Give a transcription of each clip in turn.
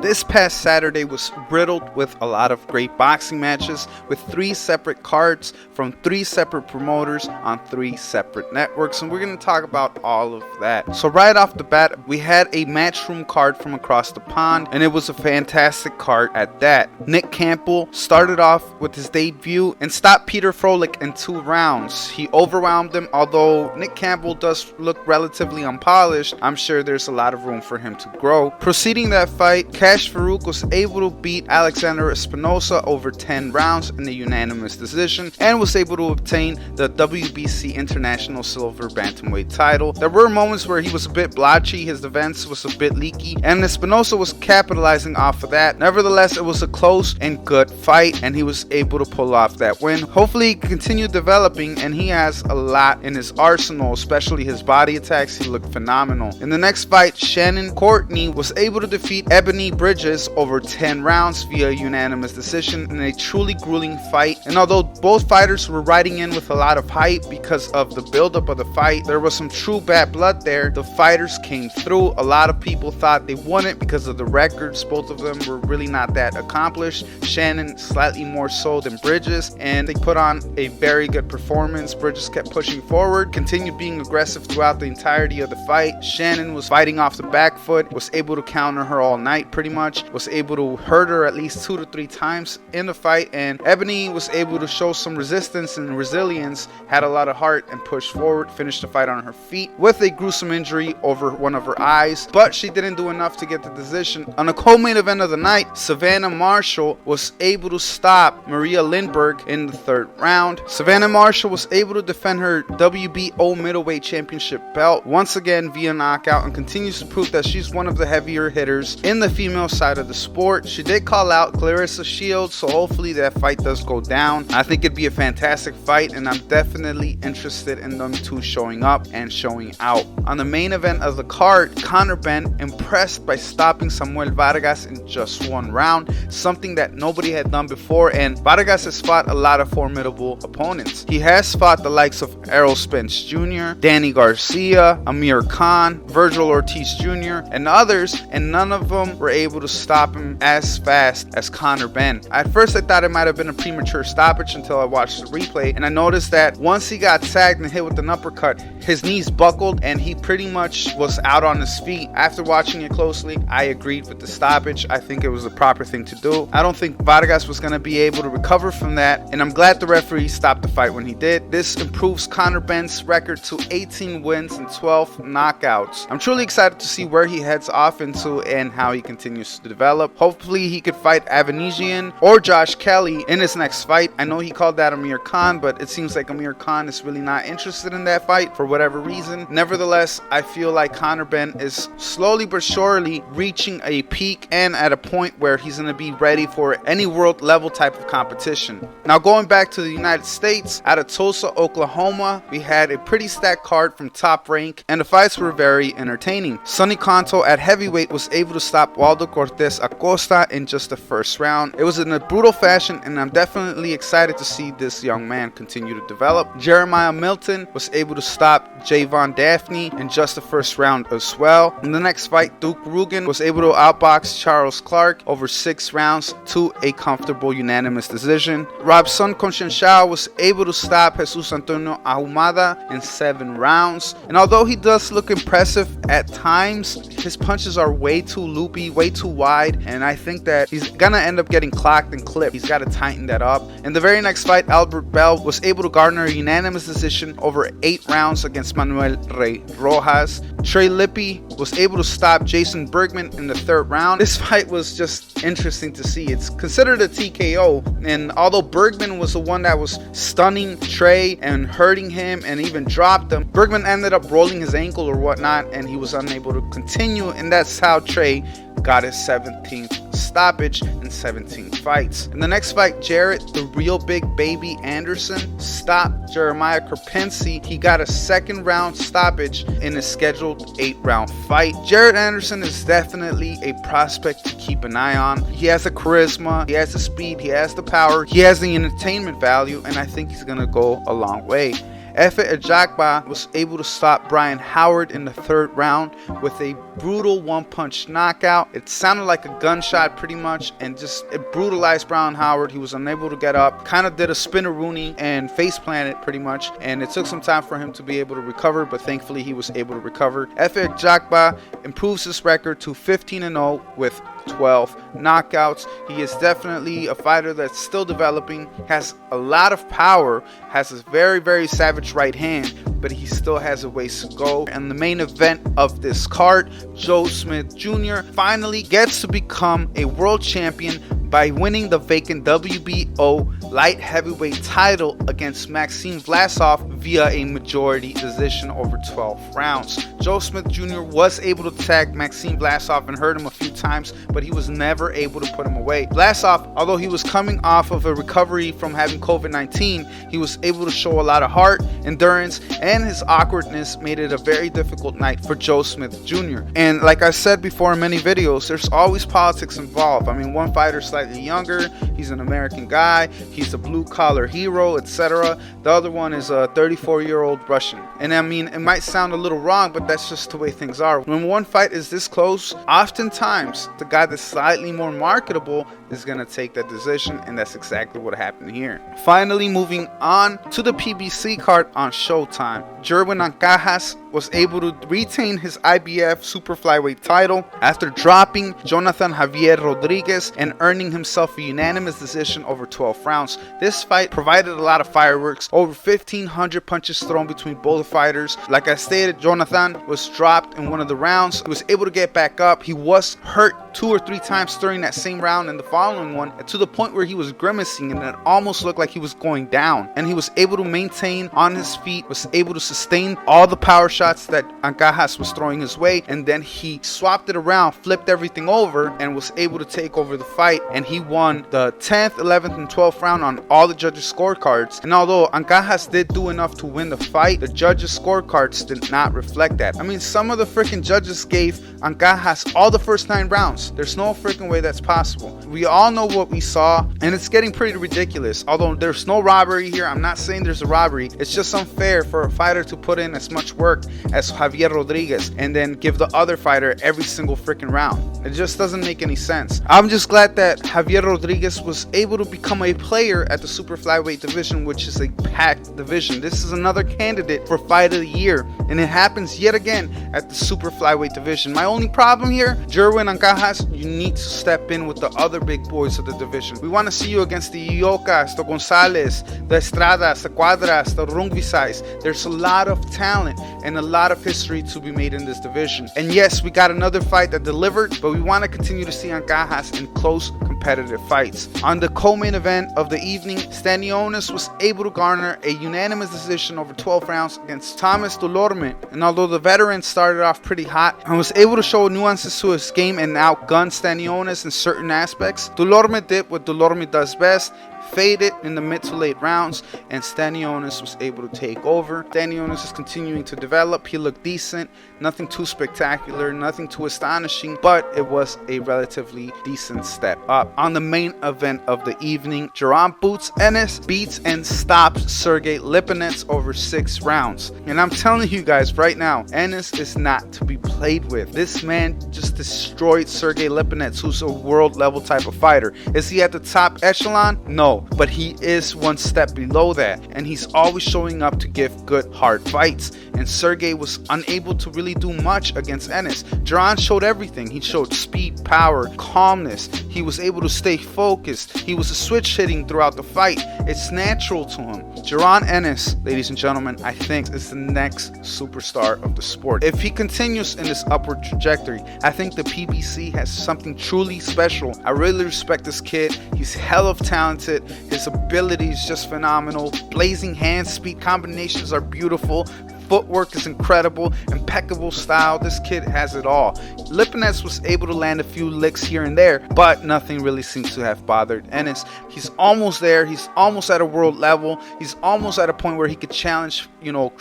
This past Saturday was riddled with a lot of great boxing matches with 3 separate cards from 3 separate promoters on 3 separate networks, and we're going to talk about all of that. So right off the bat, we had a Matchroom card from across the pond, and it was a fantastic card at that. Nick Campbell started off with his debut and stopped Peter Froelich in 2 rounds. He overwhelmed him. Although Nick Campbell does look relatively unpolished, I'm sure there's a lot of room for him to grow. Proceeding that fight, Kash Farooq was able to beat Alexander Espinosa over 10 rounds in a unanimous decision and was able to obtain the WBC International Silver Bantamweight title. There were moments where he was a bit blotchy, his defense was a bit leaky, and Espinosa was capitalizing off of that. Nevertheless, it was a close and good fight, and he was able to pull off that win. Hopefully he continued developing, and he has a lot in his arsenal, especially his body attacks. He looked phenomenal. In the next fight, Shannon Courtenay was able to defeat Ebony Bridges over 10 rounds via unanimous decision in a truly grueling fight. And although both fighters were riding in with a lot of hype because of the buildup of the fight, there was some true bad blood there. The fighters came through. A lot of people thought they won it because of the records. Both of them were really not that accomplished. Shannon slightly more so than Bridges, and they put on a very good performance. Bridges kept pushing forward, continued being aggressive throughout the entirety of the fight. Shannon was fighting off the back foot, was able to counter her all night pretty much, was able to hurt her at least 2 to 3 times in the fight, and Ebony was able to show some resistance and resilience, had a lot of heart, and pushed forward, finished the fight on her feet with a gruesome injury over one of her eyes, but she didn't do enough to get the decision. On the co-main event of the night, Savannah Marshall was able to stop Maria Lindberg in the 3rd round. Savannah Marshall was able to defend her WBO middleweight championship belt once again via knockout, and continues to prove that she's one of the heavier hitters in the female side of the sport. She did call out Clarissa Shields, so hopefully that fight does go down. I think it'd be a fantastic fight, and I'm definitely interested in them two showing up and showing out. On the main event of the card, Conor Benn impressed by stopping Samuel Vargas in just 1 round, something that nobody had done before, and Vargas has fought a lot of formidable opponents. He has fought the likes of Errol Spence Jr., Danny Garcia, Amir Khan, Virgil Ortiz Jr., and others, and none of them were able to stop him as fast as Conor Benn. At first I thought it might have been a premature stoppage until I watched the replay, and I noticed that once he got tagged and hit with an uppercut, his knees buckled and he pretty much was out on his feet. After watching it closely, I agreed with the stoppage. I think it was the proper thing to do. I don't think Vargas was going to be able to recover from that, and I'm glad the referee stopped the fight when he did. This improves Conor Benn's record to 18 wins and 12 knockouts. I'm truly excited to see where he heads off into and how he continues to develop. Hopefully he could fight Avanesian or Josh Kelly in his next fight. I know he called that Amir Khan, but it seems like Amir Khan is really not interested in that fight for whatever reason. Nevertheless, I feel like Conor Benn is slowly but surely reaching a peak and at a point where he's going to be ready for any world level type of competition. Now going back to the United States, out of Tulsa, Oklahoma, we had a pretty stacked card from Top Rank, and the fights were very entertaining. Sonny Conto at heavyweight was able to stop Waldo Cortes Acosta in just the 1st round. It was in a brutal fashion, and I'm definitely excited to see this young man continue to develop. Jeremiah Milton was able to stop Javon Daphne in just the 1st round as well. In the next fight, Duke Rugen was able to outbox Charles Clark over 6 rounds to a comfortable unanimous decision. Robson Conceição was able to stop Jesus Antonio Ahumada in 7 rounds. And although he does look impressive at times, his punches are way too loopy, way too wide, and I think that he's gonna end up getting clocked and clipped. He's got to tighten that up. In the very next fight, Albert Bell was able to garner a unanimous decision over 8 rounds against Manuel Rey Rojas. Trey Lippe was able to stop Jason Bergman in the 3rd round. This fight was just interesting to see. It's considered a TKO, and although Bergman was the one that was stunning Trey and hurting him and even dropped him, Bergman ended up rolling his ankle or whatnot, and he was unable to continue, and that's how Trey got his 17th stoppage in 17 fights. In the next fight, Jarrett, the real big baby Anderson, stopped Jeremiah Karpency. He got a 2nd round stoppage in a scheduled 8-round fight. Jarrett Anderson is definitely a prospect to keep an eye on. He has the charisma, he has the speed, he has the power, he has the entertainment value, and I think he's gonna go a long way. Efe Ajaba was able to stop Brian Howard in the 3rd round with a brutal one-punch knockout. It sounded like a gunshot pretty much, and just it brutalized Brown Howard. He was unable to get up, kind of did a spinneroonie and face planted pretty much, and it took some time for him to be able to recover, but thankfully he was able to recover. Efe Ajaba improves his record to 15-0 with 12 knockouts. He is definitely a fighter that's still developing, has a lot of power, has a very savage right hand, but he still has a ways to go. And the main event of this card, Joe Smith Jr. finally gets to become a world champion by winning the vacant WBO light heavyweight title against Maxim Vlasov via a majority decision over 12 rounds. Joe Smith Jr. was able to tag Maxim Vlasov and hurt him a few times, but he was never able to put him away. Vlasov, although he was coming off of a recovery from having COVID-19, he was able to show a lot of heart, endurance, and his awkwardness made it a very difficult night for Joe Smith Jr. And like I said before in many videos, there's always politics involved. I mean, one fighter's slightly younger, he's an American guy, he's a blue-collar hero, etc. The other one is a 34-year-old Russian. And I mean, it might sound a little wrong, but that's just the way things are. When one fight is this close, oftentimes the guy that's slightly more marketable is going to take that decision, and that's exactly what happened here. Finally, moving on to the PBC card on Showtime. Jerwin Ancajas was able to retain his IBF super flyweight title after dropping Jonathan Javier Rodriquez and earning himself a unanimous decision over 12 rounds. This fight provided a lot of fireworks, over 1,500 punches thrown between both fighters. Like I stated, Jonathan was dropped in one of the rounds. He was able to get back up. He was hurt 2 or 3 times during that same round and the following one, to the point where he was grimacing and it almost looked like he was going down. And he was able to maintain on his feet, was able to sustain all the power shots that Ancajas was throwing his way, and then he swapped it around, flipped everything over, and was able to take over the fight. And he won the 10th, 11th, and 12th round on all the judges' scorecards. And although Ancajas did do enough to win the fight, the judges' scorecards did not reflect that. I mean, some of the freaking judges gave Ancajas all the first 9 rounds. There's no freaking way that's possible. We all know what we saw, and it's getting pretty ridiculous. Although there's no robbery here, I'm not saying there's a robbery. It's just unfair for a fighter to put in as much work as Javier Rodriquez and then give the other fighter every single freaking round. It just doesn't make any sense. I'm just glad that Javier Rodriquez was able to become a player at the super flyweight division, which is a packed division. This is another candidate for fight of the year, and it happens yet again at the super flyweight division. My only problem here, Jerwin Ancajas, you need to step in with the other big boys of the division. We want to see you against the Iocas, the Gonzalez, the Estradas, the Cuadras, the Rungvisais. There's a lot of talent and a lot of history to be made in this division. And yes, we got another fight that delivered, but we want to continue to see Ancajas in close competitive fights. On the co-main event of the evening, Stanionis was able to garner a unanimous decision over 12 rounds against Thomas Dulorme. And although the veteran started off pretty hot and was able to show nuances to his game and outgun Stanionis in certain aspects, Dulorme did what Dulorme does best, faded in the mid to late rounds, and Stanionis was able to take over. Stanionis is continuing to develop. He looked decent, nothing too spectacular, nothing too astonishing, but it was a relatively decent step up. On the main event of the evening, Jaron boots Ennis, beats and stops Sergey Lipinets over 6 rounds. And I'm telling you guys right now, Ennis is not to be played with. This man just destroyed Sergey Lipinets, who's a world level type of fighter. Is he at the top echelon? No, but he is one step below that, and he's always showing up to give good hard fights. And Sergey was unable to really do much against Ennis. Jaron showed everything. He showed speed, power, calmness. He was able to stay focused. He was switch hitting throughout the fight. It's natural to him. Jaron Ennis, ladies and gentlemen, I think is the next superstar of the sport. If he continues in this upward trajectory, I think the PBC has something truly special. I really respect this kid. He's hell of talented. His ability is just phenomenal. Blazing hand speed combinations are beautiful. Footwork is incredible, impeccable style. This kid has it all. Lipinets was able to land a few licks here and there, but nothing really seems to have bothered Ennis. He's almost there. He's almost at a world level. He's almost at a point where he could challenge,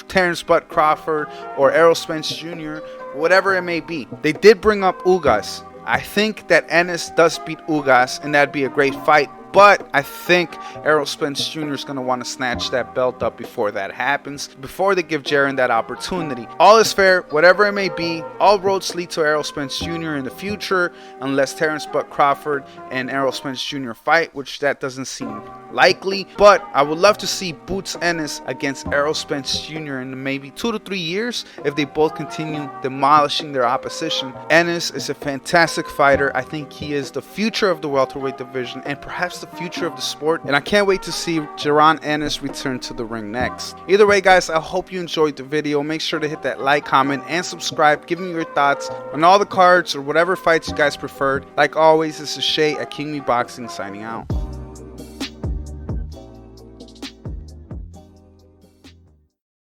Terrence Bud Crawford or Errol Spence Jr., whatever it may be. They did bring up Ugas. I think that Ennis does beat Ugas, and that'd be a great fight. but I think Errol Spence Jr. is going to want to snatch that belt up before that happens, before they give Jaron that opportunity. All is fair, whatever it may be. All roads lead to Errol Spence Jr. in the future, unless Terrence Buck Crawford and Errol Spence Jr. fight, which that doesn't seem likely. But I would love to see Boots Ennis against Errol Spence Jr. in maybe 2 to 3 years if they both continue demolishing their opposition. Ennis is a fantastic fighter. I think he is the future of the welterweight division and perhaps the future of the sport, and I can't wait to see Jaron Ennis return to the ring next. Either way, guys, I hope you enjoyed the video. Make sure to hit that like, comment, and subscribe. Give me your thoughts on all the cards or whatever fights you guys preferred. Like always, this is Shay at King Me Boxing signing out.